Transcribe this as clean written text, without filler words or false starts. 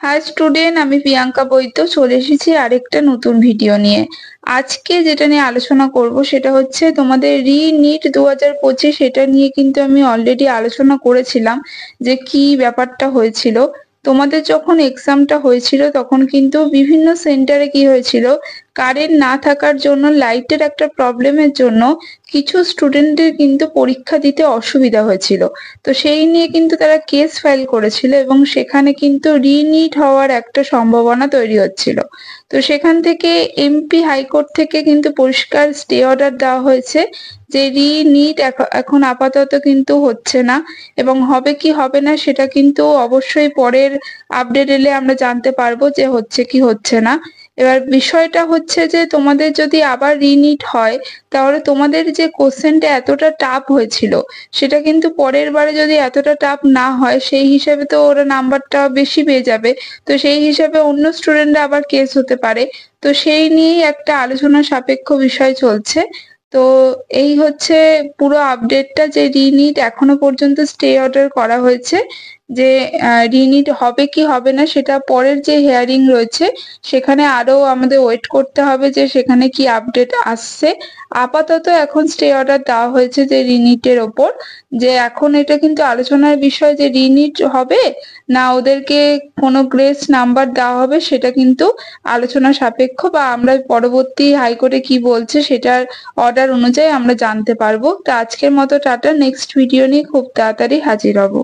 High student, আমি প্রিয়াঙ্কা বৈদ্য চলে এসেছি আরেকটা নতুন ভিডিও নিয়ে। আজকে যেটা নিয়ে আলোচনা করব সেটা হচ্ছে তোমাদের রি-নিট 2025। এটা নিয়ে কিন্তু আমি অলরেডি আলোচনা করেছিলাম যে কি ব্যাপারটা হয়েছিল। তোমাদের যখন এক্সামটা হয়েছিল তখন কিন্তু বিভিন্ন সেন্টারে কি হয়েছিল, কারেন্ট না থাকার জন্য, লাইটের একটা প্রবলেমের জন্য কিছু স্টুডেন্টদের কিন্তু পরীক্ষা দিতে অসুবিধা হয়েছিল। তো সেই নিয়ে কিন্তু তারা কেস ফাইল করেছিল এবং সেখানে কিন্তু রি-নিট হওয়ার একটা সম্ভাবনা তৈরি হচ্ছিল। তো সেখান থেকে এমপি হাইকোর্ট থেকে কিন্তু পরিষ্কার স্টে অর্ডার দেওয়া হয়েছে যে রি-নিট এখন আপাতত কিন্তু হচ্ছে না, এবং হবে কি হবে না সেটা কিন্তু অবশ্যই পরের আপডেট এলে আমরা জানতে পারবো যে হচ্ছে কি হচ্ছে না। এবার বিষয়টা হচ্ছে যে তোমাদের যদি আবার রি-নিট হয় তাহলে তোমাদের যে কোশ্চেনটা এতটা টাফ হয়েছিল সেটা কিন্তু পরের বারে যদি এতটা টাফ না হয় সেই হিসাবে তো ওরা নাম্বারটা বেশি পেয়ে যাবে। তো সেই হিসাবে অন্য স্টুডেন্টরা আবার কেস হতে পারে। তো সেই নিয়েই একটা আলোচনা সাপেক্ষ বিষয় চলছে। তো এই হচ্ছে পুরো আপডেটটা যে রি-নিট এখনো পর্যন্ত স্টে অর্ডার করা হয়েছে। যে রি-নিট হবে কি হবে না সেটা পরের যে হিয়ারিং রয়েছে সেখানে আরো আমাদের ওয়েট করতে হবে যে সেখানে কি আপডেট আসছে। আপাতত এখন স্টে অর্ডার দেওয়া হয়েছে যে রি-নিটের ওপর, যে এখন এটা কিন্তু আলোচনার বিষয় যে রি-নিট হবে না ওদেরকে কোনো গ্রেস নাম্বার দেওয়া হবে, সেটা কিন্তু আলোচনা সাপেক্ষ, বা আমরা পরবর্তী হাইকোর্টে কি বলছে সেটার অর্ডার অনুযায়ী আমরা জানতে পারবো। তো আজকের মতো টাটা, নেক্সট ভিডিও নিয়ে খুব তাড়াতাড়ি হাজির হব।